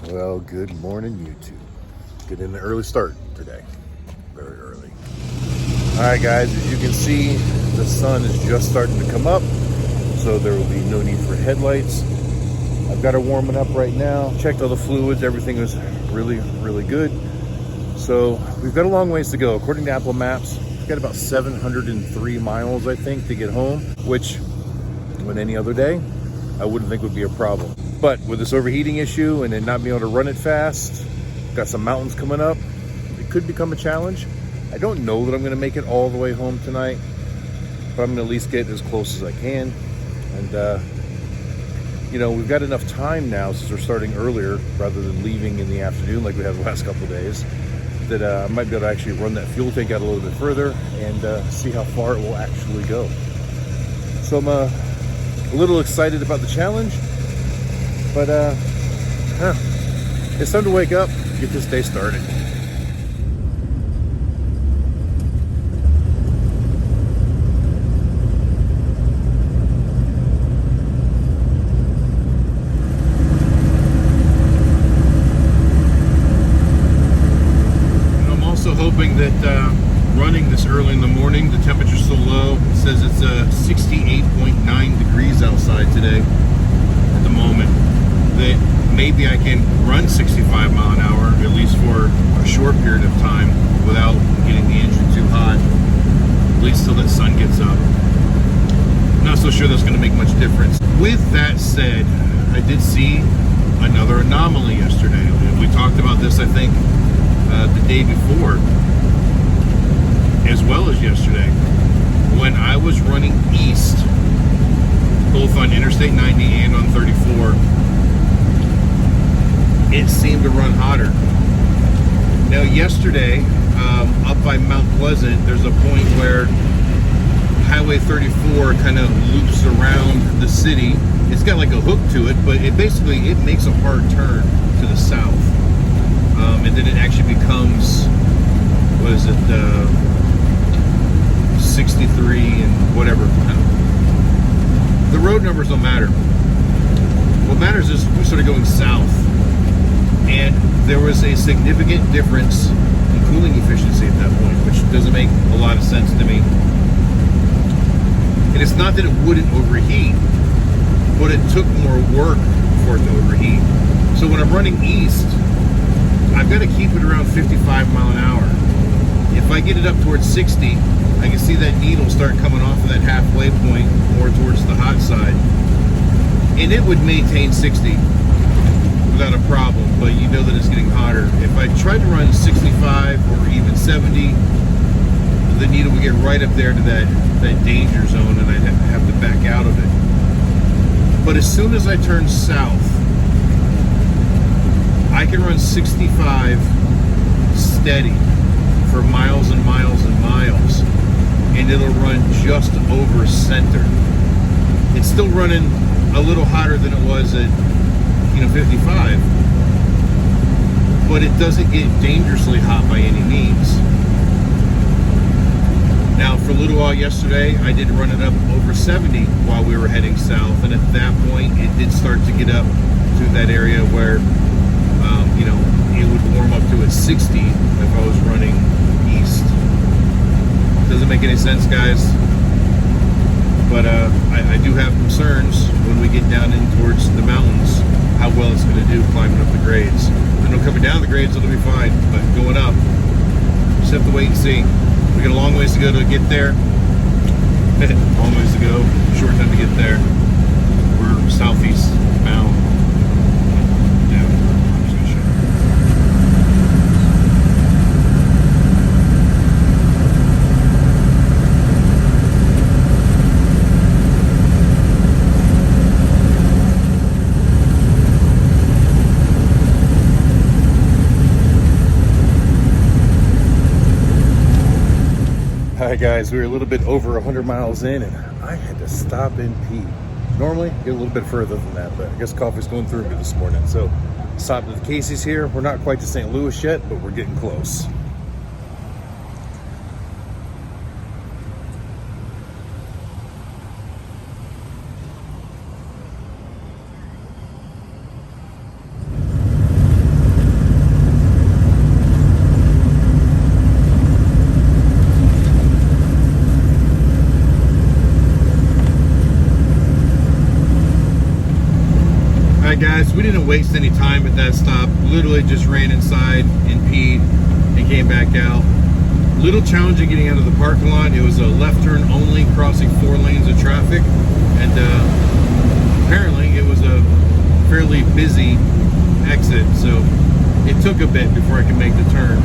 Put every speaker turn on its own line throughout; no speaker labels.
Well, good morning, YouTube. Getting an early start today. Very early. All right, guys, as you can see, the sun is just starting to come up, so there will be no need for headlights. I've got her warming up right now. Checked all the fluids. Everything was really, really good. So we've got a long ways to go. According to Apple Maps, we've got about 703 miles, I think, to get home, which, on any other day, I wouldn't think would be a problem. But with this overheating issue and then not being able to run it fast, got some mountains coming up, it could become a challenge. I don't know that I'm going to make it all the way home tonight, but I'm going to at least get as close as I can. And, you know, we've got enough time now since we're starting earlier rather than leaving in the afternoon like we had the last couple of days, that I might be able to actually run that fuel tank out a little bit further and see how far it will actually go. So I'm a little excited about the challenge. But it's time to wake up, get this day started. And I'm also hoping that running this early in the morning, the temperature's so low. It says it's 68.9 degrees outside today at the moment. That maybe I can run 65 mile an hour, at least for a short period of time, without getting the engine too hot, at least till the sun gets up. I'm not so sure that's going to make much difference. With that said, I did see another anomaly yesterday. We talked about this, I think, the day before, as well as yesterday, when I was running east, both on Interstate 90 and on 34, it seemed to run hotter. Now yesterday, up by Mount Pleasant, there's a point where Highway 34 kind of loops around the city. It's got like a hook to it, but it makes a hard turn to the south. And then it actually becomes, what is it, 63 and whatever. The road numbers don't matter. What matters is we started going south. And there was a significant difference in cooling efficiency at that point, which doesn't make a lot of sense to me. And it's not that it wouldn't overheat, but it took more work for it to overheat. So when I'm running east, I've got to keep it around 55 mile an hour. If I get it up towards 60, I can see that needle start coming off of that halfway point more towards the hot side. And it would maintain 60 without a problem, but you know that it's getting hotter. If I tried to run 65 or even 70, the needle would get right up there to that danger zone and I'd have to back out of it. But as soon as I turn south, I can run 65 steady for miles and miles and miles, and it'll run just over center. It's still running a little hotter than it was at 55, but it doesn't get dangerously hot by any means. Now, for a little while yesterday, I did run it up over 70 while we were heading south, and at that point, it did start to get up to that area where, it would warm up to a 60 if I was running east. Doesn't make any sense, guys. But I do have concerns when we get down in towards the mountains, how well it's going to do climbing up the grades. I know coming down the grades it'll be fine, but going up, just have to wait and see. We got a long ways to go to get there. Long ways to go, short time to get there. We're southeast bound. Yeah, I'm just gonna show you. Hi guys, we were a little bit over 100 miles in and I had to stop and pee. Normally, get a little bit further than that, but I guess coffee's going through me this morning. So, stopped at the Casey's here. We're not quite to St. Louis yet, but we're getting close.
Alright guys, we didn't waste any time at that stop. Literally just ran inside and peed and came back out. Little challenging getting out of the parking lot. It was a left turn only, crossing 4 lanes of traffic, and apparently it was a fairly busy exit, so it took a bit before I could make the turn.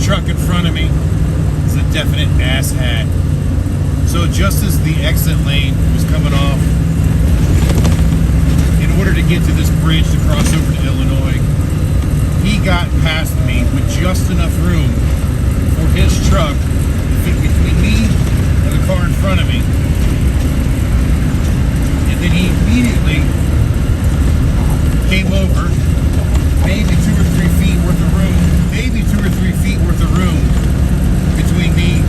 Truck in front of me is a definite ass hat. So just as the exit lane was coming off, in order to get to this bridge to cross over to Illinois, he got past me with just enough room for his truck to fit between me and the car in front of me. And then he immediately came over, maybe 2 or 3 feet worth of room, maybe 2 or 3 feet worth of room between me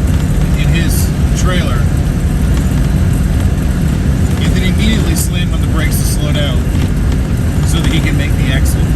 and his trailer, and then immediately slammed on the brakes to slow down so that he can make the exit.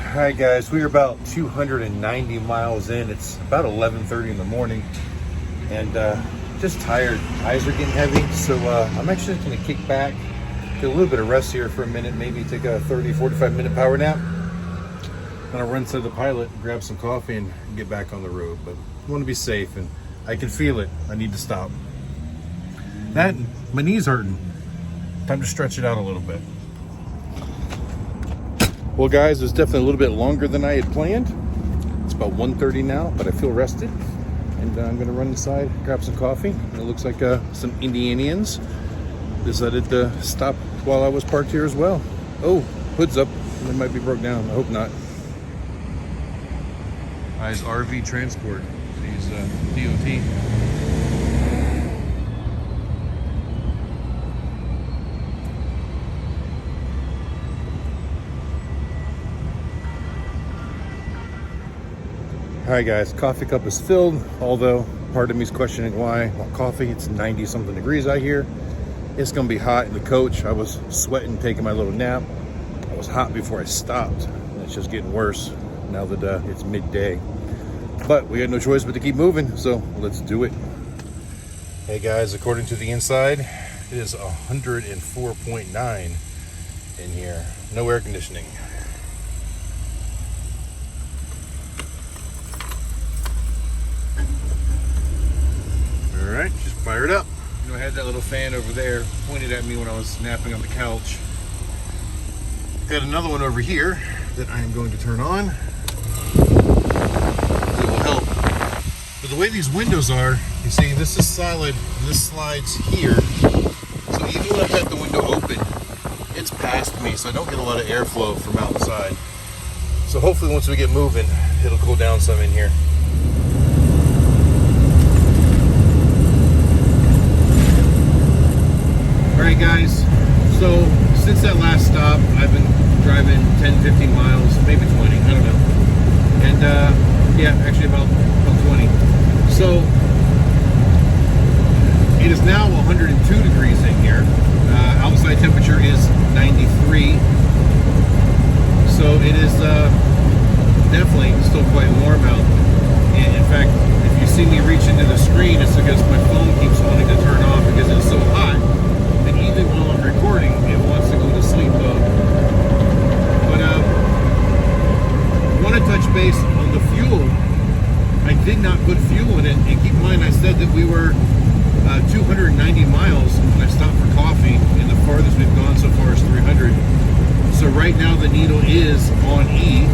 Alright guys, we are about 290 miles in. It's about 11:30 in the morning, and just tired. Eyes are getting heavy, so I'm actually going to kick back, get a little bit of rest here for a minute, maybe take a 30-45 minute power nap. I'm going to run to the pilot, grab some coffee, and get back on the road. But I want to be safe, and I can feel it. I need to stop. That, my knee's hurting. Time to stretch it out a little bit. Well guys, it was definitely a little bit longer than I had planned. It's about 1:30 now, but I feel rested. And I'm gonna run inside, grab some coffee. And it looks like some Indianians decided to stop while I was parked here as well. Oh, hood's up. It might be broke down, I hope not. Eyes RV Transport, these DOT. All right guys, coffee cup is filled, although part of me is questioning why I want coffee. It's 90 something degrees out here. It's gonna be hot in the coach. I was sweating taking my little nap. I was hot before I stopped, and it's just getting worse now that it's midday. But we had no choice but to keep moving, so let's do it. Hey guys, according to the inside, it is 104.9 in here. No air conditioning. All right, just fire it up. You know, I had that little fan over there pointed at me when I was napping on the couch. Got another one over here that I am going to turn on. It will help. But the way these windows are, you see, this is solid and this slides here. So even when I've got the window open, it's past me, so I don't get a lot of airflow from outside. So hopefully once we get moving, it'll cool down some in here. Alright guys, so since that last stop, I've been driving 10-15 miles, maybe 20, I don't know. And yeah, actually about 20. So it is now 102 degrees in here. Outside
outside temperature is 93. So it is definitely still quite warm out. And in fact, if you see me reach into the screen, it's because my phone keeps wanting to turn off because it's so hot that even while I'm recording, it wants to go to sleep mode. But I want to touch base on the fuel. I did not put fuel in it, and keep in mind I said that we were 290 miles when I stopped for coffee, and the farthest we've gone so far is 300. So right now the needle is on E,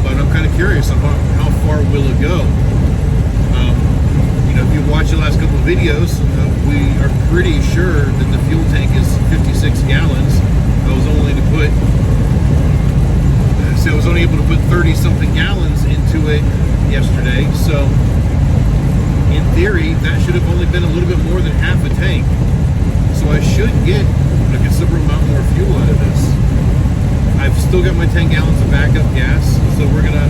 but I'm kind of curious about how far will it go. You know, if you've watched the last couple of videos, we are pretty sure that the fuel tank is 56 gallons. I was only able to put 30 something gallons into it yesterday, so in theory that should have only been a little bit more than half a tank, so I should get a considerable amount more fuel out of this. I've still got my 10 gallons of backup gas, so we're gonna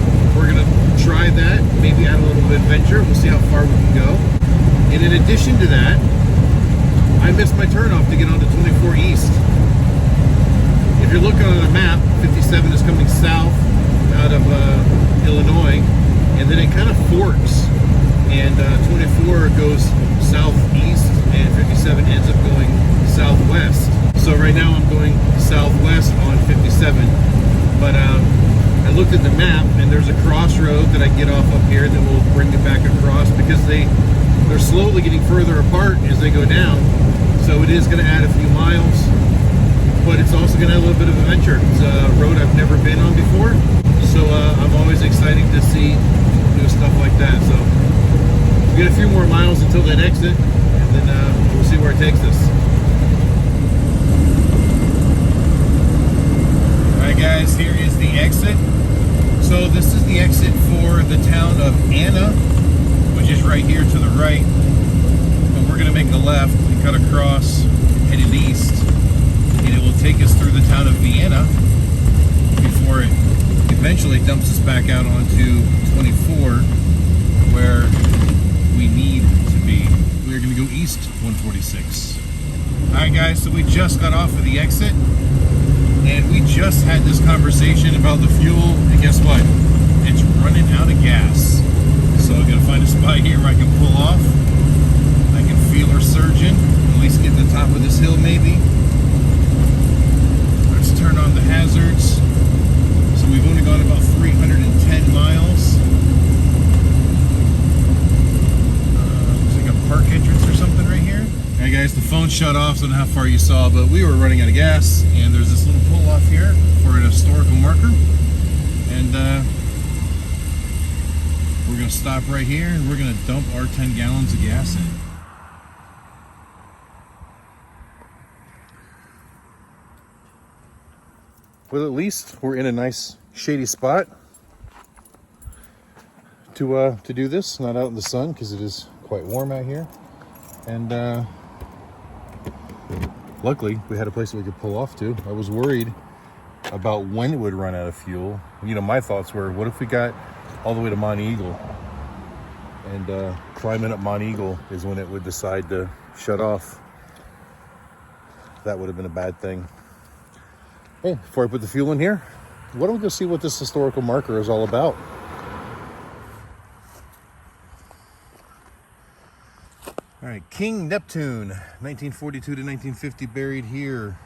try that, maybe add a little bit of adventure. We'll see how far we can go. And in addition to that, I missed my turnoff to get onto 24 East. If you're looking on a map, 57 is coming south out of Illinois, and then it kind of forks, and 24 goes southeast, and 57 ends up going southwest. So right now I'm going southwest on 57, but I looked at the map, and there's a crossroad that I get off up here that will bring me back across, because they're slowly getting further apart as they go down. So it is going to add a few miles, but it's also going to add a little bit of adventure. It's a road I've never been on before, so I'm always excited to see new stuff like that. So we got a few more miles until that exit, and then we'll see where it takes us. Alright guys, here is the exit. So this is the exit for the town of Anna, which is right here to the right. And we're going to make a left and cut across, headed east, and it will take us through the town of Vienna before it eventually dumps us back out onto 24, where we need to be. We're going to go east 146. Alright guys, so we just got off of the exit, and we just had this conversation about the fuel, and guess what? It's running out of gas. So I'm going to find a spot here where I can pull off. I can feel her surging, at least get to the top of this hill maybe. Let's turn on the hazards. So we've only gone about 310 miles. Looks like a park entrance or something right here. Alright guys, the phone shut off, so I don't know how far you saw, but we were running out of gas, and there's this little pull off here for an historical marker, and we're going to stop right here, and we're going to dump our 10 gallons of gas in.
Well, at least we're in a nice shady spot to do this, not out in the sun, because it is quite warm out here. And luckily we had a place that we could pull off to. I was worried about when it would run out of fuel. You know, my thoughts were, what if we got all the way to Mont Eagle, and climbing up Mont Eagle is when it would decide to shut off. That would have been a bad thing. Hey, before I put the fuel in here, why don't we go see what this historical marker is all about? All right, King Neptune, 1942 to 1950, buried here.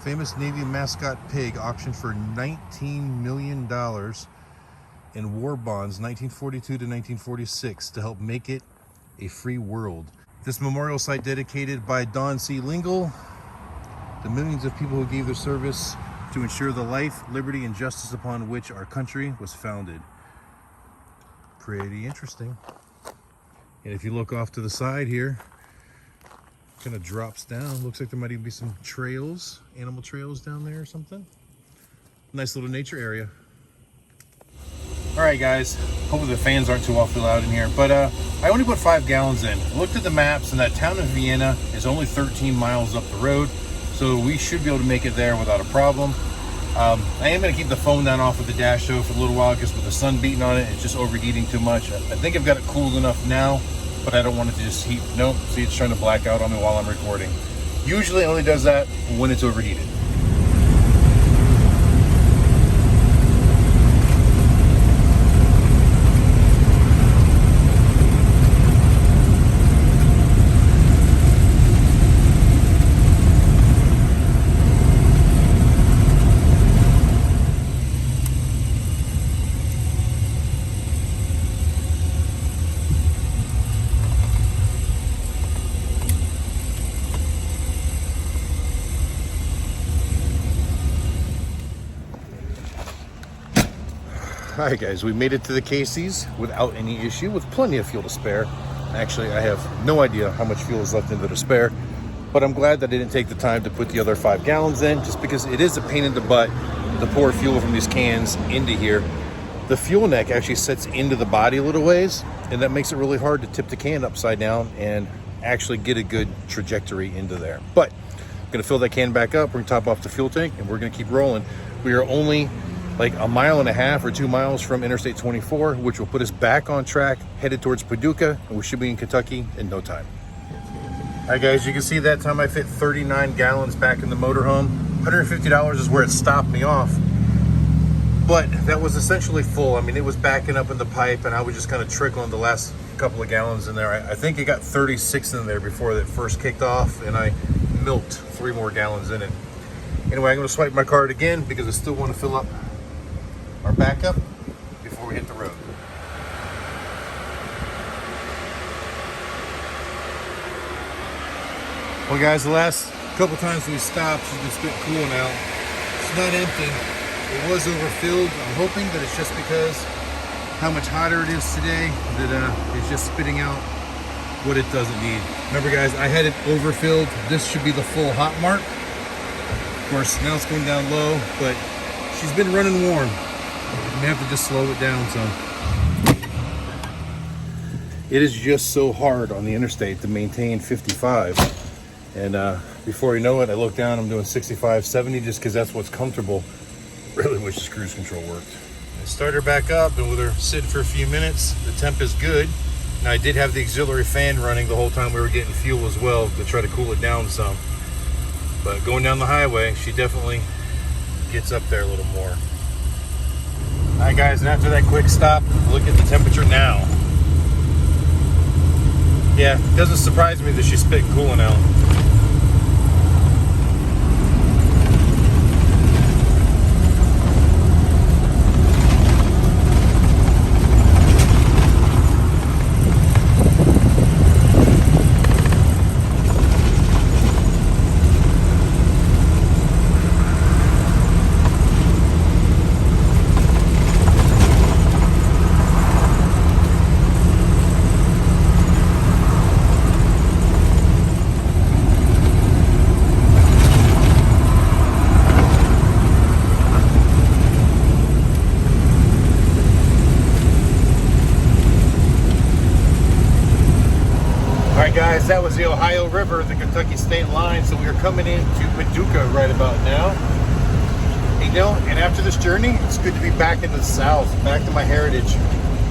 Famous Navy mascot pig auctioned for $19 million in war bonds, 1942 to 1946, to help make it a free world. This memorial site dedicated by Don C. Lingle, the millions of people who gave their service to ensure the life, liberty, and justice upon which our country was founded. Pretty interesting. And if you look off to the side here, it kind of drops down. Looks like there might even be some trails, animal trails down there or something. Nice little nature area. All right, guys. Hopefully the fans aren't too awfully loud in here. But I only put 5 gallons in. Looked at the maps, and that town of Vienna is only 13 miles up the road. So we should be able to make it there without a problem. I am going to keep the phone down off of the dash though for a little while, because with the sun beating on it, it's just overheating too much. I think I've got it cooled enough now, but I don't want it to just heat. Nope, see, it's trying to black out on me while I'm recording. Usually only does that when it's overheated. All right, guys, we made it to the Casey's without any issue, with plenty of fuel to spare. Actually, I have no idea how much fuel is left into the spare, but I'm glad that I didn't take the time to put the other 5 gallons in, just because it is a pain in the butt to pour fuel from these cans into here. The fuel neck actually sets into the body a little ways, and that makes it really hard to tip the can upside down and actually get a good trajectory into there. But I'm gonna fill that can back up, we're gonna top off the fuel tank, and we're gonna keep rolling. We are only like 1.5 miles or 2 miles from Interstate 24, which will put us back on track, headed towards Paducah, and we should be in Kentucky in no time. All right, guys, you can see that time I fit 39 gallons back in the motorhome. $150 is where it stopped me off, but that was essentially full. I mean, it was backing up in the pipe, and I was just kind of trickling the last couple of gallons in there. I think it got 36 in there before that first kicked off, and I milked 3 more gallons in it. Anyway, I'm gonna swipe my card again because I still want to fill up our backup before we hit the road. Well, guys, the last couple times we stopped, she's been spitting coolant out. It's not empty. It was overfilled. I'm hoping that it's just because how much hotter it is today that it's just spitting out what it doesn't need. Remember, guys, I had it overfilled. This should be the full hot mark. Of course, now it's going down low, but she's been running warm. We may have to just slow it down some. It is just so hard on the interstate to maintain 55. And before you know it, I look down, I'm doing 65, 70 just because that's what's comfortable. Really wish the cruise control worked. I start her back up, and with her sit for a few minutes, the temp is good. Now, I did have the auxiliary fan running the whole time we were getting fuel as well to try to cool it down some. But going down the highway, she definitely gets up there a little more. All right, guys, and after that quick stop, look at the temperature now. Yeah, it doesn't surprise me that she's spitting coolant out. Guys, that was the Ohio River, the Kentucky state line, so we are coming into Paducah right about now. You know, and after this journey, it's good to be back in the South, back to my heritage.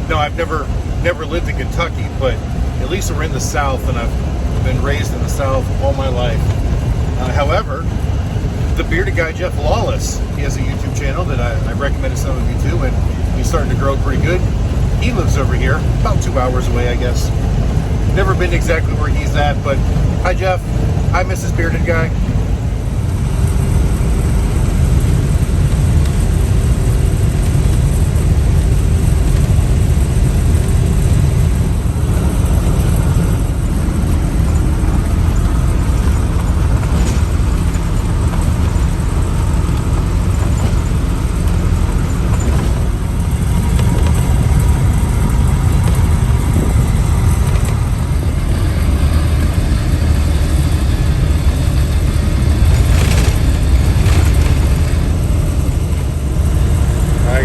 No, I've never lived in Kentucky, but at least we're in the South, and I've been raised in the South all my life. However, the bearded guy, Jeff Lawless, he has a YouTube channel that I recommended some of you to, and he's starting to grow pretty good. He lives over here, about 2 hours away, I guess. Never been exactly where he's at, but hi, Jeff. Hi, Mrs. Bearded Guy.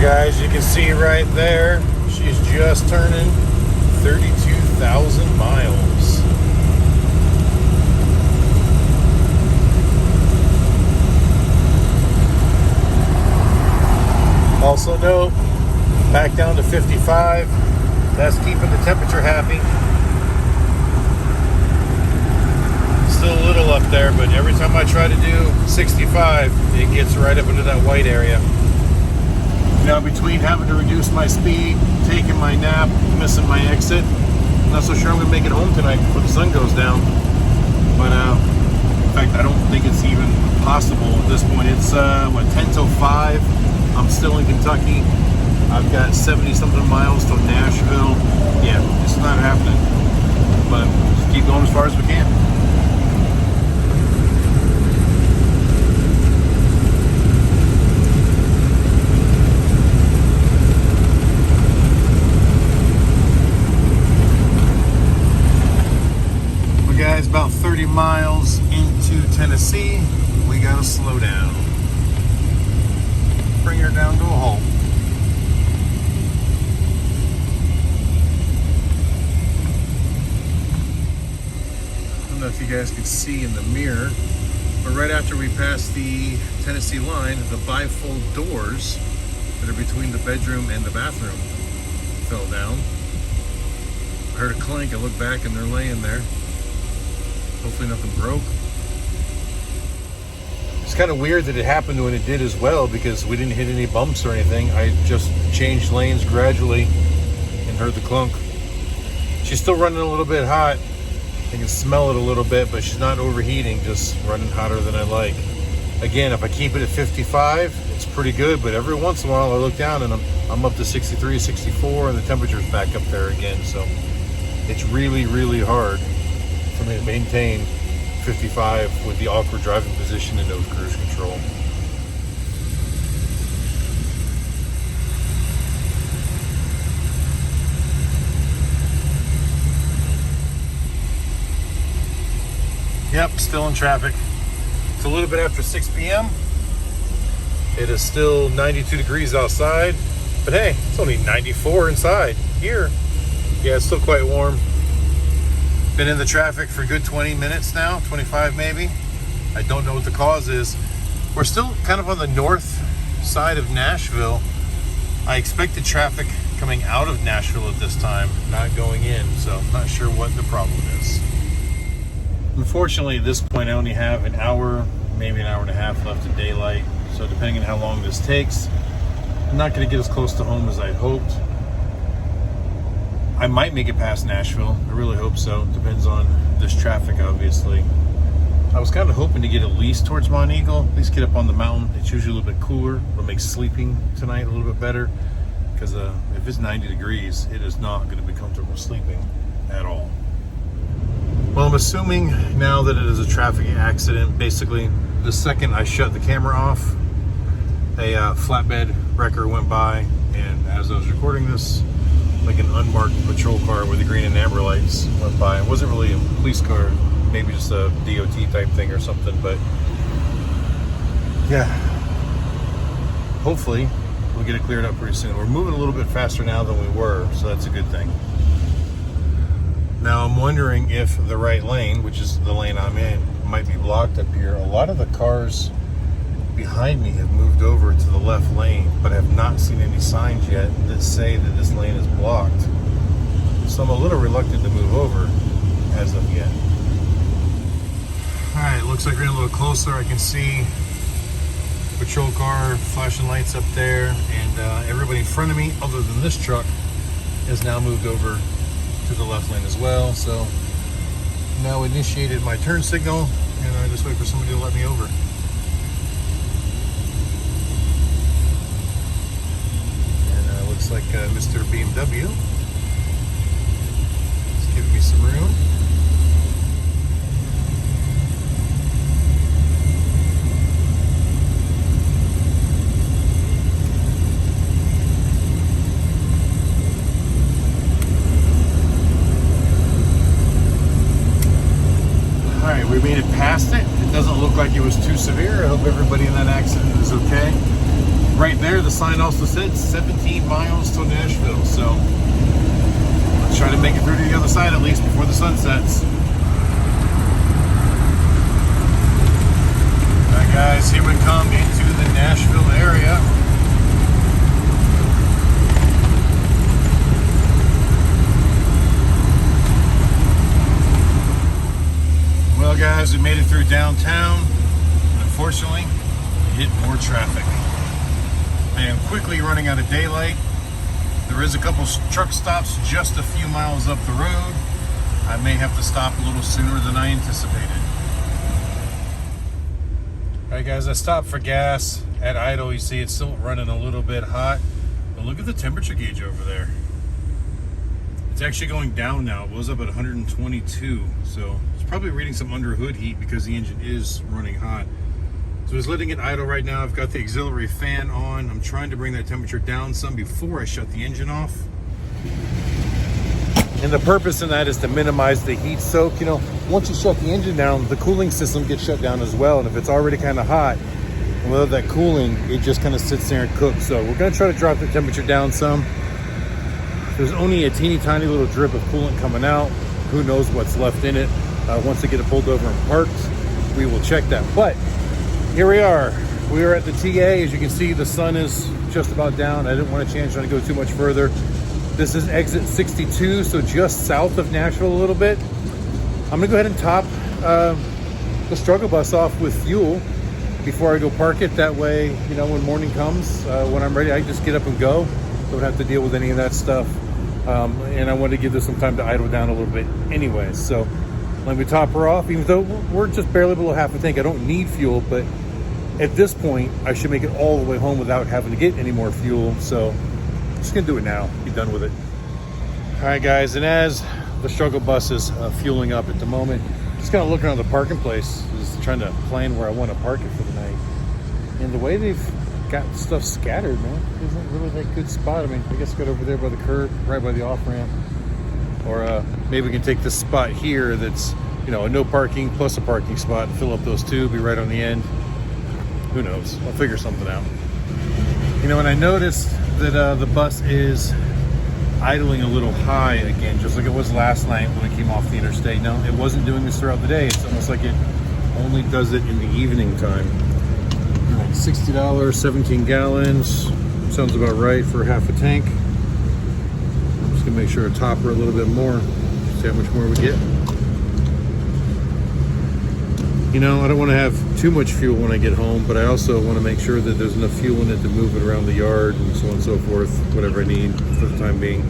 Guys, you can see right there, she's just turning 32,000 miles. Also note, back down to 55. That's keeping the temperature happy.
still a little up there, but every time I try to do 65, it gets right up into that white area. Now, between having to reduce my speed, taking my nap, missing my exit, I'm not so sure I'm going to make it home tonight before the sun goes down. But, in fact, I don't think it's even possible at this point. It's, 10 till 5. I'm still in Kentucky. I've got 70-something miles till Nashville. Yeah, it's not happening. But just keep going as far as we can. Well, guys, about 30 miles into Tennessee, we gotta slow down. Bring her down to a halt. I don't know if you guys can see in the mirror, but right after we passed the Tennessee line, the bifold doors that are between the bedroom and the bathroom fell down. I heard a clank. I looked back and they're laying there. Hopefully nothing broke. It's kind of weird that it happened when it did as well, because we didn't hit any bumps or anything. I just changed lanes gradually and heard the clunk. She's still running a little bit hot. I can smell it a little bit, but she's not overheating, just running hotter than I like. Again, if I keep it at 55, it's pretty good, but every once in a while I look down and I'm up to 63, 64, and the temperature's back up there again. So it's really, really hard for me to maintain 55 with the awkward driving position and no cruise control. Yep, still in traffic. It's a little bit after 6 p.m. It is still 92 degrees outside, but hey, it's only 94 inside here. Yeah, it's still quite warm. Been in the traffic for a good 20 minutes now, 25 maybe. I don't know what the cause is. We're still kind of on the north side of Nashville. I expected traffic coming out of Nashville at this time, not going in, so I'm not sure what the problem is. Unfortunately, at this point, I only have an hour, maybe an hour and a half left of daylight. So depending on how long this takes, I'm not going to get as close to home as I hoped. I might make it past Nashville. I really hope so. Depends on this traffic, obviously. I was kind of hoping to get at least towards Mont Eagle, at least get up on the mountain. It's usually a little bit cooler. It'll make sleeping tonight a little bit better, because if it's 90 degrees, it is not going to be comfortable sleeping at all. Well, I'm assuming now that it is a traffic accident. Basically, the second I shut the camera off, a flatbed wrecker went by, and as I was recording this, like an unmarked patrol car with the green and amber lights went by. It wasn't really a police car, maybe just a DOT type thing or something, but yeah, hopefully we'll get it cleared up pretty soon. We're moving a little bit faster now than we were, so that's a good thing. Now I'm wondering if the right lane, which is the lane I'm in, might be blocked up here. A lot of the cars behind me have moved over to the left lane, but I have not seen any signs yet that say that this lane is blocked. So I'm a little reluctant to move over as of yet. All right, looks like we're getting a little closer. I can see patrol car, flashing lights up there, and everybody in front of me, other than this truck, has now moved over to the left lane as well. So now initiated my turn signal, and I just wait for somebody to let me over. And looks like Mr. BMW is giving me some room. We made it past it. It doesn't look like it was too severe. I hope everybody in that accident is okay. Right there, the sign also said 17 miles to Nashville. So let's try to make it through to the other side at least before the sun sets. All right, guys, here we come into the Nashville area. Well, guys, we made it through downtown. Unfortunately, we hit more traffic. I am quickly running out of daylight. There is a couple truck stops just a few miles up the road. I may have to stop a little sooner than I anticipated. All right, guys, I stopped for gas at idle. You see it's still running a little bit hot, but look at the temperature gauge over there. It's actually going down now. It was up at 122, so it's probably reading some under hood heat because the engine is running hot. So it's letting it idle right now. I've got the auxiliary fan on. I'm trying to bring that temperature down some before I shut the engine off.
And the purpose in that is to minimize the heat soak. You know, once you shut the engine down, the cooling system gets shut down as well. And if it's already kind of hot, and without that cooling, it just kind of sits there and cooks. So we're gonna try to drop the temperature down some. There's only a teeny tiny little drip of coolant coming out. Who knows what's left in it. Once they get it pulled over and parked, we will check that. But here we are. We are at the TA. As you can see, the sun is just about down. I didn't want a chance trying to go too much further. This is exit 62, so just south of Nashville a little bit. I'm gonna go ahead and top the struggle bus off with fuel before I go park it. That way, you know, when morning comes, when I'm ready, I just get up and go. Don't have to deal with any of that stuff. And I want to give this some time to idle down a little bit anyway. So let me top her off, even though we're just barely below half a tank. I don't need fuel, but at this point, I should make it all the way home without having to get any more fuel. So I'm just gonna do it now, be done with it. All right, guys, and as the struggle bus is fueling up at the moment, just kind of looking around the parking place, just trying to plan where I want to park it for the night. And the way they've got stuff scattered, man, isn't really that good spot. I mean, I guess get over there by the curb, right by the off ramp, or maybe we can take this spot here that's, you know, a no parking plus a parking spot, fill up those two, be right on the end. Who knows? I'll figure something out. You know, and I noticed that the bus is idling a little high again, just like it was last night when it came off the interstate. No, it wasn't doing this throughout the day. It's almost like it only does it in the evening time. $60, 17 gallons. Sounds about right for half a tank. I'm just gonna make sure I top her a little bit more. See how much more we get. You know, I don't want to have too much fuel when I get home, but I also want to make sure that there's enough fuel in it to move it around the yard and so on and so forth, whatever I need for the time being.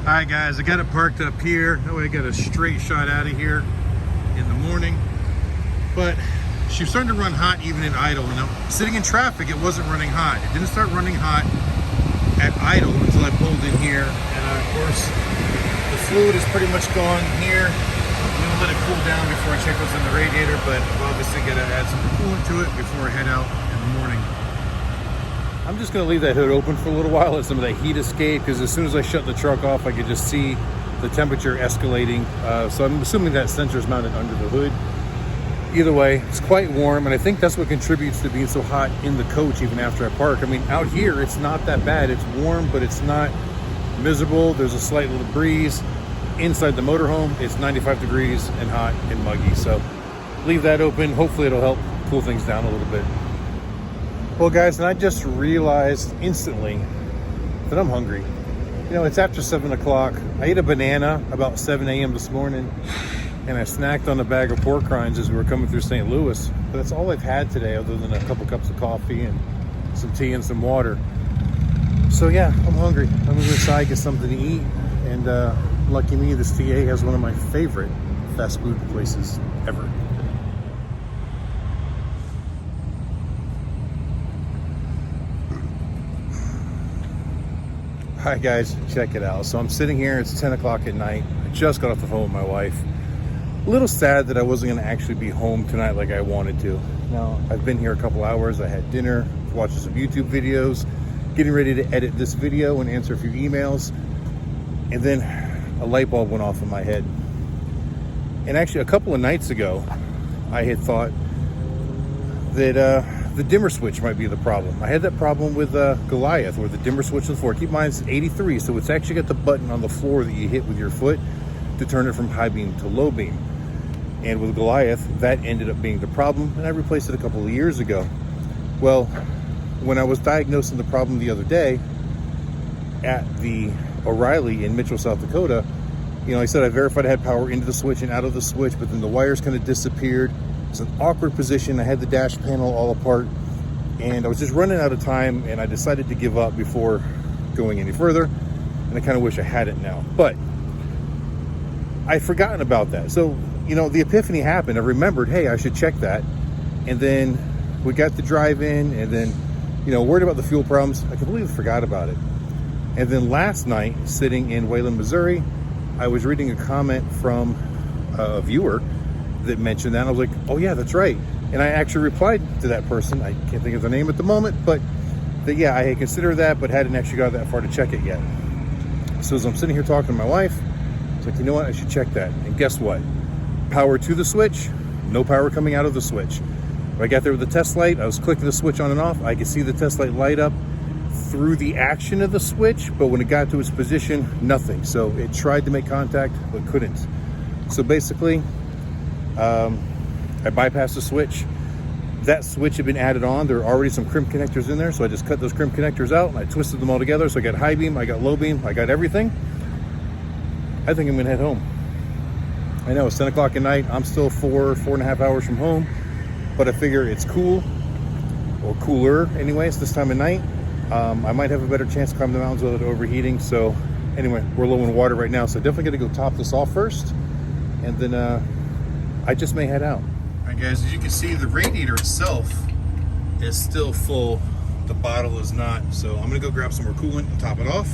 All right, guys, I got it parked up here. That way I got a straight shot out of here in the morning. But she was starting to run hot even in idle. Now, sitting in traffic, it wasn't running hot. It didn't start running hot at idle until I pulled in here. And of course, the fluid is pretty much gone here. I'm gonna let it cool down before I check what's in the radiator, but I'm obviously gonna add some coolant to it before I head out in the morning. I'm just gonna leave that hood open for a little while, let some of that heat escape, because as soon as I shut the truck off, I could just see the temperature escalating. So I'm assuming that sensor is mounted under the hood. Either way, it's quite warm, and I think that's what contributes to being so hot in the coach even after I park. I mean, out here, it's not that bad. It's warm, but it's not miserable. There's a slight little breeze. Inside the motorhome, it's 95 degrees and hot and muggy. So leave that open. Hopefully it'll help cool things down a little bit. Well, guys, and I just realized instantly that I'm hungry. You know, it's after 7 o'clock. I ate a banana about 7 a.m. this morning, and I snacked on a bag of pork rinds as we were coming through St. Louis. But that's all I've had today, other than a couple cups of coffee and some tea and some water. So yeah, I'm hungry. I'm gonna go inside, get something to eat. And lucky me, this TA has one of my favorite fast food places ever. All right, guys, check it out. So I'm sitting here, it's 10 o'clock at night. I just got off the phone with my wife. A little sad that I wasn't gonna actually be home tonight like I wanted to. Now, I've been here a couple hours. I had dinner, watching some YouTube videos, getting ready to edit this video and answer a few emails. And then a light bulb went off in my head. And actually, a couple of nights ago, I had thought that the dimmer switch might be the problem. I had that problem with Goliath, where the dimmer switch on the floor. Keep in mind, it's 83, so it's actually got the button on the floor that you hit with your foot to turn it from high beam to low beam. And with Goliath, that ended up being the problem, and I replaced it a couple of years ago. Well, when I was diagnosing the problem the other day at the O'Reilly in Mitchell, South Dakota, You know, I said I verified I had power into the switch and out of the switch, but then the wires kind of disappeared. It's an awkward position. I had the dash panel all apart, and I was just running out of time, and I decided to give up before going any further. And I kind of wish I had it now, but I'd forgotten about that. So, you know, the epiphany happened. I remembered, hey, I should check that. And then we got the drive in, and then, you know, worried about the fuel problems. I completely forgot about it. And then last night, sitting in Wayland, Missouri, I was reading a comment from a viewer that mentioned that. And I was like, oh yeah, that's right. And I actually replied to that person. I can't think of the name at the moment, but that, yeah, I had considered that, but hadn't actually got that far to check it yet. So as I'm sitting here talking to my wife, it's like, you know what, I should check that. And guess what? Power to the switch, no power coming out of the switch. When I got there with the test light, I was clicking the switch on and off. I could see the test light light up through the action of the switch, but when it got to its position, nothing. So it tried to make contact, but couldn't. So basically, I bypassed the switch. That switch had been added on. There were already some crimp connectors in there, so I just cut those crimp connectors out and I twisted them all together. So I got high beam, I got low beam, I got everything. I think I'm gonna head home. I know it's 10 o'clock at night. I'm still 4.5 hours from home, but I figure it's cool, or cooler anyways, this time of night. I might have a better chance to climb the mountains without overheating. So anyway, we're low in water right now, so definitely gonna go top this off first, and then I just may head out. All right guys, as you can see, the radiator itself is still full. The bottle is not, so I'm gonna go grab some more coolant and top it off,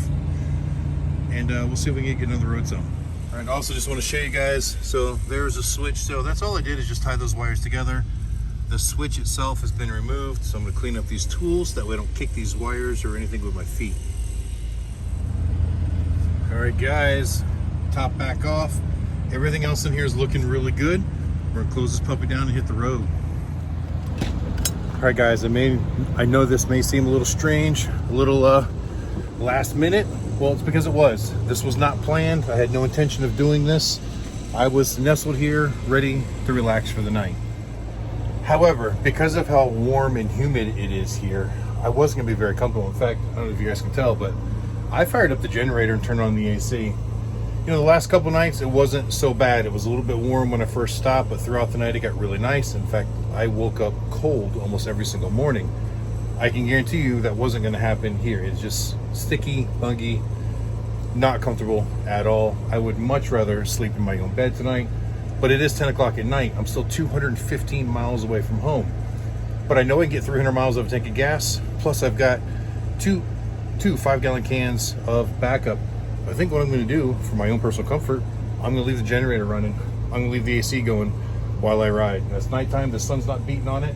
and we'll see if we can get another road zone. All right, also just want to show you guys, so there's a switch. So that's all I did, is just tie those wires together. The switch itself has been removed, so I'm going to clean up these tools, that way I don't kick these wires or anything with my feet. All right guys, top back off. Everything else in here is looking really good. We're going to close this puppy down and hit the road. All right guys, I know this may seem a little strange, a little last minute. Well, it's because it was. This was not planned. I had no intention of doing this. I was nestled here, ready to relax for the night. However, because of how warm and humid it is here, I wasn't gonna be very comfortable. In fact, I don't know if you guys can tell, but I fired up the generator and turned on the AC. You know, the last couple nights, it wasn't so bad. It was a little bit warm when I first stopped, but throughout the night, it got really nice. In fact, I woke up cold almost every single morning. I can guarantee you that wasn't gonna happen here. It's just sticky, buggy, not comfortable at all. I would much rather sleep in my own bed tonight, but it is 10 o'clock at night. I'm still 215 miles away from home, but I know I can get 300 miles of a tank of gas. Plus I've got two 5-gallon cans of backup. I think what I'm gonna do for my own personal comfort, I'm gonna leave the generator running. I'm gonna leave the AC going while I ride. It's nighttime, the sun's not beating on it.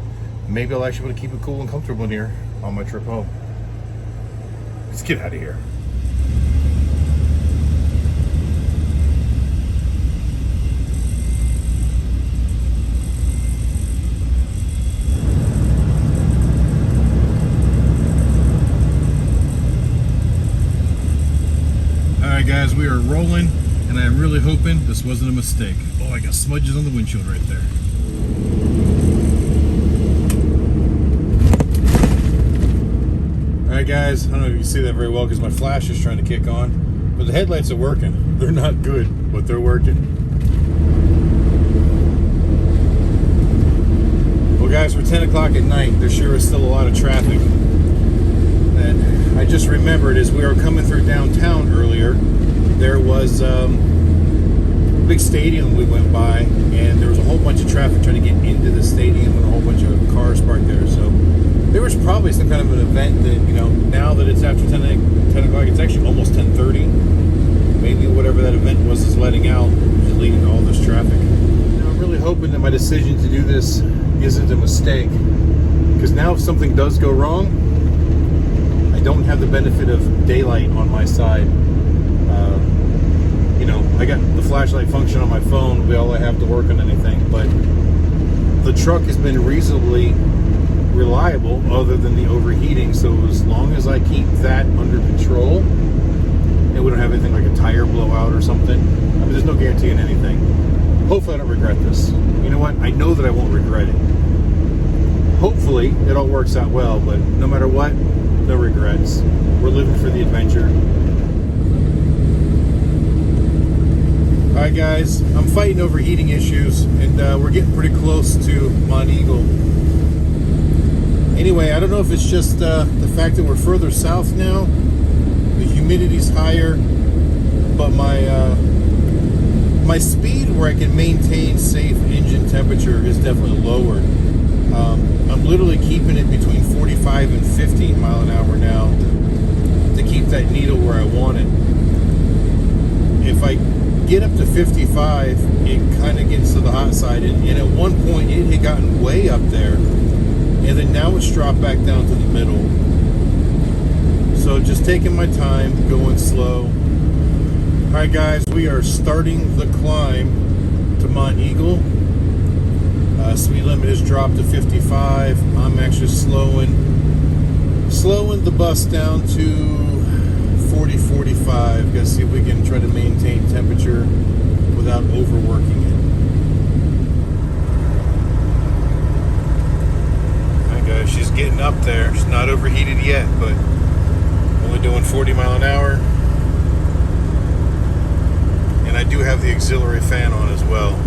Maybe I'll actually be able to keep it cool and comfortable in here on my trip home. Let's get out of here. Guys, we are rolling, and I'm really hoping this wasn't a mistake. Oh, I got smudges on the windshield right there. All right guys, I don't know if you can see that very well because my flash is trying to kick on, but the headlights are working. They're not good, but they're working. Well guys, we're 10 o'clock at night. There sure is still a lot of traffic. And I just remembered, as we were coming through downtown earlier, there was a big stadium we went by, and there was a whole bunch of traffic trying to get into the stadium and a whole bunch of cars parked there. So there was probably some kind of an event that, you know, now that it's after 10 o'clock, it's actually almost 10:30. Maybe whatever that event was is letting out, leading to all this traffic. You know, I'm really hoping that my decision to do this isn't a mistake, because now if something does go wrong, I don't have the benefit of daylight on my side. You know, I got the flashlight function on my phone, will be all I have to work on anything, but the truck has been reasonably reliable other than the overheating, so as long as I keep that under control and we don't have anything like a tire blowout or something, I mean, there's no guarantee in anything. Hopefully I don't regret this. You know what? I know that I won't regret it. Hopefully it all works out well, but no matter what, no regrets. We're living for the adventure.
Alright guys, I'm fighting overheating issues, and we're getting pretty close to Mont Eagle. Anyway, I don't know if it's just the fact that we're further south now, the humidity's higher, but my speed where I can maintain safe engine temperature is definitely lowered. I'm literally keeping it between 45 and 50 mile an hour now to keep that needle where I want it. If I get up to 55, it kind of gets to the hot side, and at one point it had gotten way up there, and then now it's dropped back down to the middle. So just taking my time, going slow. Alright guys, we are starting the climb to Mont Eagle. Speed limit is dropped to 55. I'm actually slowing the bus down to 40, 45. Gotta see if we can try to maintain temperature without overworking it. Alright guys, she's getting up there. She's not overheated yet, but only doing 40 mile an hour. And I do have the auxiliary fan on as well.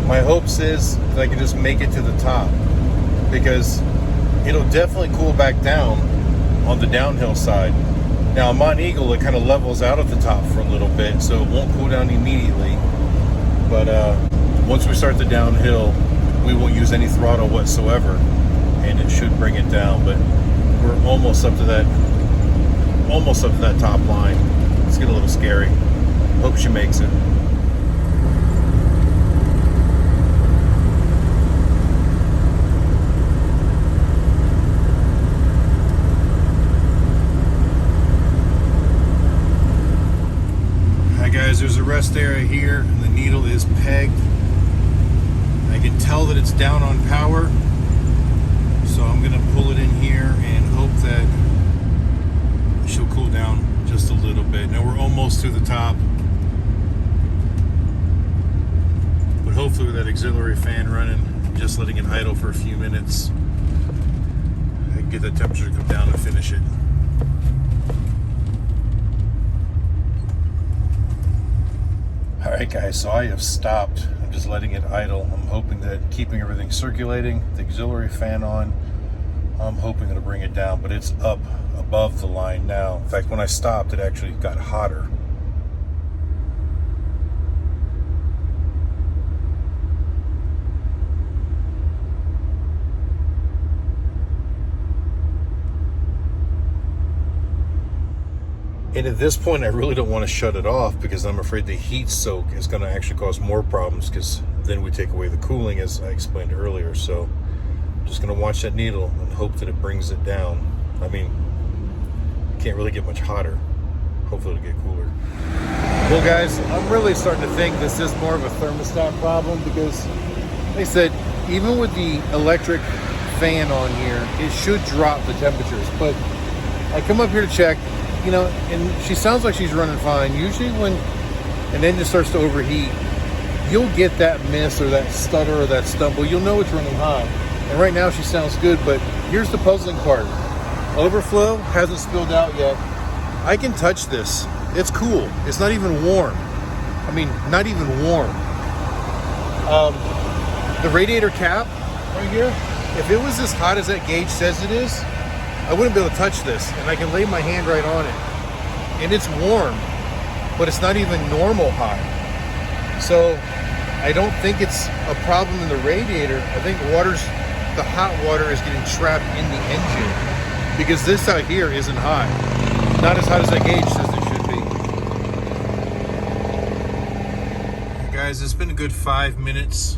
My hopes is that I can just make it to the top, because it'll definitely cool back down on the downhill side. Now on Mont Eagle, it kind of levels out at the top for a little bit, so it won't cool down immediately. But once we start the downhill, we won't use any throttle whatsoever, and it should bring it down. But we're almost up to that top line. It's getting a little scary. Hope she makes it. Guys, there's a rest area here, and the needle is pegged. I can tell that it's down on power, so I'm going to pull it in here and hope that she'll cool down just a little bit. Now we're almost to the top, but hopefully with that auxiliary fan running, just letting it idle for a few minutes, I can get that temperature to come down and finish it. Alright guys, so I have stopped. I'm just letting it idle. I'm hoping that keeping everything circulating, the auxiliary fan on, I'm hoping it'll bring it down, but it's up above the line now. In fact, when I stopped, it actually got hotter. And at this point, I really don't want to shut it off, because I'm afraid the heat soak is going to actually cause more problems, because then we take away the cooling, as I explained earlier. So I'm just going to watch that needle and hope that it brings it down. I mean, it can't really get much hotter. Hopefully it'll get cooler. Well guys, I'm really starting to think this is more of a thermostat problem, because like I said, even with the electric fan on here, it should drop the temperatures. But I come up here to check, you know, and she sounds like she's running fine. Usually when an engine starts to overheat, you'll get that miss or that stutter or that stumble. You'll know it's running high. And right now she sounds good, but here's the puzzling part. Overflow hasn't spilled out yet. I can touch this. It's cool. It's not even warm. I mean, not even warm. The radiator cap right here, if it was as hot as that gauge says it is, I wouldn't be able to touch this, and I can lay my hand right on it. And it's warm, but it's not even normal hot. So I don't think it's a problem in the radiator. I think the hot water is getting trapped in the engine, because this out here isn't hot. Not as hot as that gauge says it should be. Guys, it's been a good 5 minutes.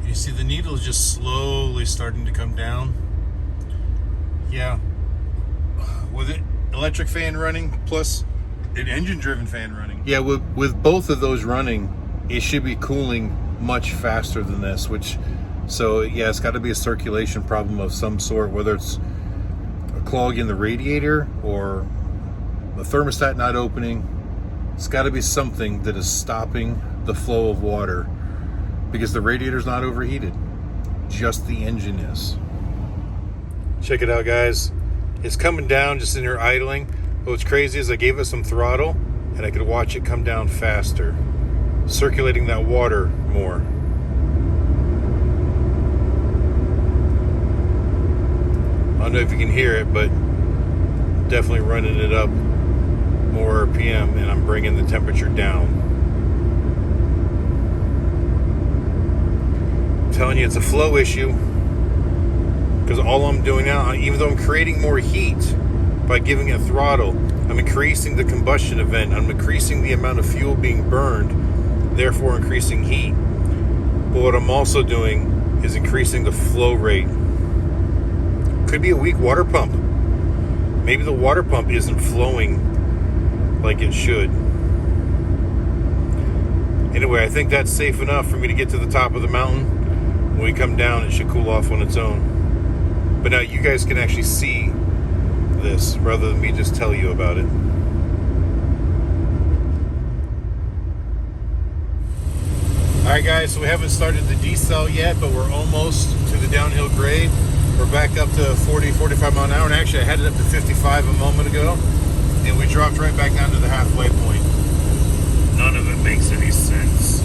You see the needle is just slowly starting to come down. Yeah, with it electric fan running plus an engine driven fan running. Yeah, with both of those running, it should be cooling much faster than this, so yeah, it's got to be a circulation problem of some sort, whether it's a clog in the radiator or the thermostat not opening. It's got to be something that is stopping the flow of water, because the radiator's not overheated, just the engine is. Check it out, guys. It's coming down just in here idling. What's crazy is I gave it some throttle and I could watch it come down faster, circulating that water more. I don't know if you can hear it, but definitely running it up more RPM, and I'm bringing the temperature down. I'm telling you, it's a flow issue, because all I'm doing now, even though I'm creating more heat by giving it throttle, I'm increasing the combustion event, I'm increasing the amount of fuel being burned, therefore increasing heat. But what I'm also doing is increasing the flow rate. Could be a weak water pump. Maybe the water pump isn't flowing like it should. Anyway, I think that's safe enough for me to get to the top of the mountain. When we come down, it should cool off on its own. But now you guys can actually see this rather than me just tell you about it. Alright guys, so we haven't started the decel yet, but we're almost to the downhill grade. We're back up to 40, 45 mile an hour, and actually I had it up to 55 a moment ago, and we dropped right back down to the halfway point. None of it makes any sense.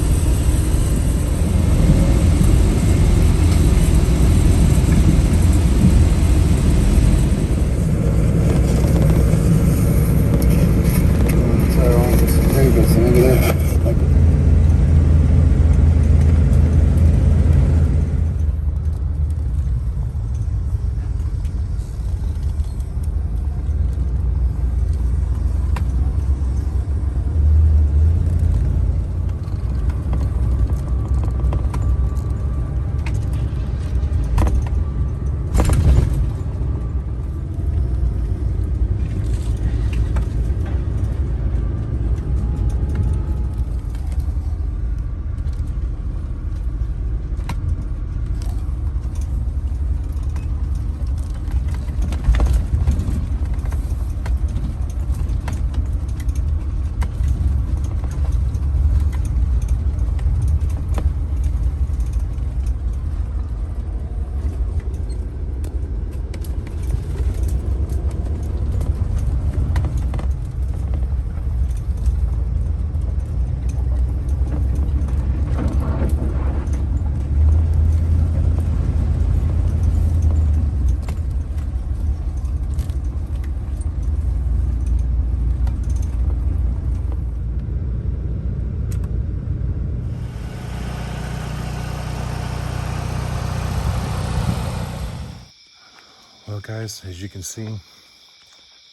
Well guys, as you can see,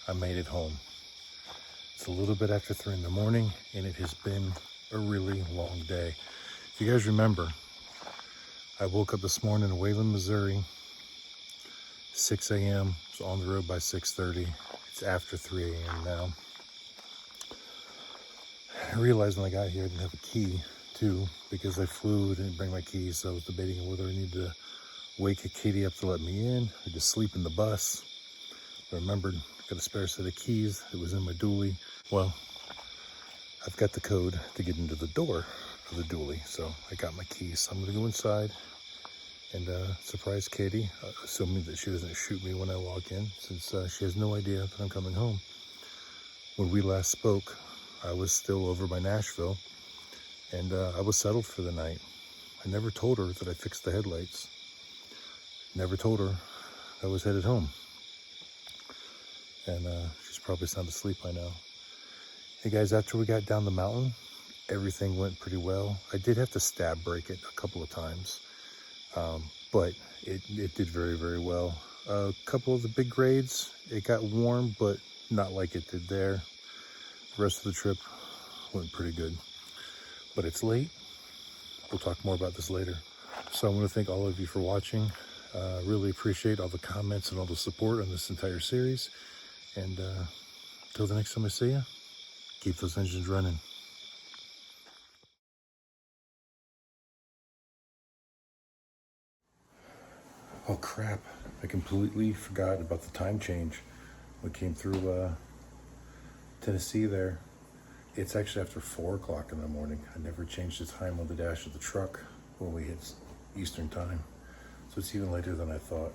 I made it home. It's a little bit after 3 in the morning, and it has been a really long day. If you guys remember, I woke up this morning in Wayland, Missouri, 6 a.m. was on the road by 6:30. It's after 3 a.m. now. I realized when I got here I didn't have a key too, because I flew, didn't bring my keys, so I was debating whether I needed to wake a Katie up to let me in or just sleep in the bus. I remembered I got a spare set of keys. It was in my dually. Well, I've got the code to get into the door of the dually, so I got my keys. So I'm gonna go inside and surprise Katie, assuming that she doesn't shoot me when I walk in, since she has no idea that I'm coming home. When we last spoke, I was still over by Nashville, and I was settled for the night. I never told her that I fixed the headlights. Never told her I was headed home. And she's probably sound asleep by now. Hey guys, after we got down the mountain, everything went pretty well. I did have to stab brake it a couple of times, but it did very, very well. A couple of the big grades, it got warm, but not like it did there. The rest of the trip went pretty good. But it's late. We'll talk more about this later. So I want to thank all of you for watching. Really appreciate all the comments and all the support on this entire series. And until the next time I see you, keep those engines running. Oh crap, I completely forgot about the time change. We came through Tennessee there. It's actually after 4 o'clock in the morning. I never changed the time on the dash of the truck when we hit Eastern time. So it's even later than I thought.